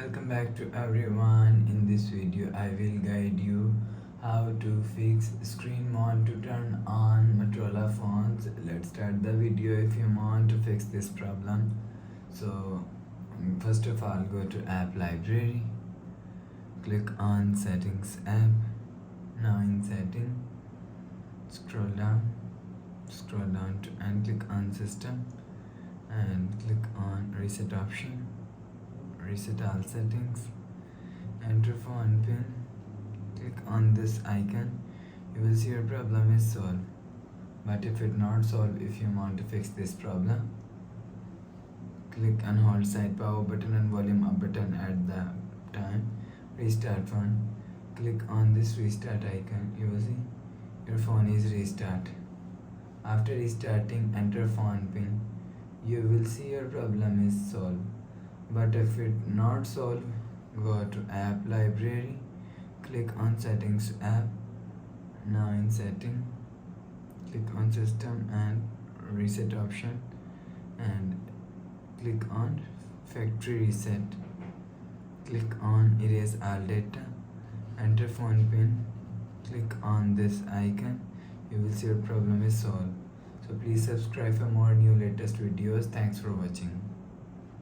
Welcome back to everyone. In this video I will guide you how to fix screen mode to turn on Motorola phones. Let's start the video. If you want to fix this problem, so first of all go to app library, click on settings app. Now in setting, scroll down to and click on system and click on reset option. Reset all settings, enter phone pin, click on this icon. You will see your problem is solved. But if it not solved, if you want to fix this problem, click and hold side power button and volume up button at the time. Restart phone, click on this restart icon. You will see your phone is restart. After restarting, enter phone pin. You will see your problem is solved. But if it not solved, go to app library, click on settings app. Now in setting, click on system and reset option and click on factory reset. Click on erase all data, enter phone pin, click on this icon. You will see your problem is solved. So please subscribe for more new latest videos. Thanks for watching.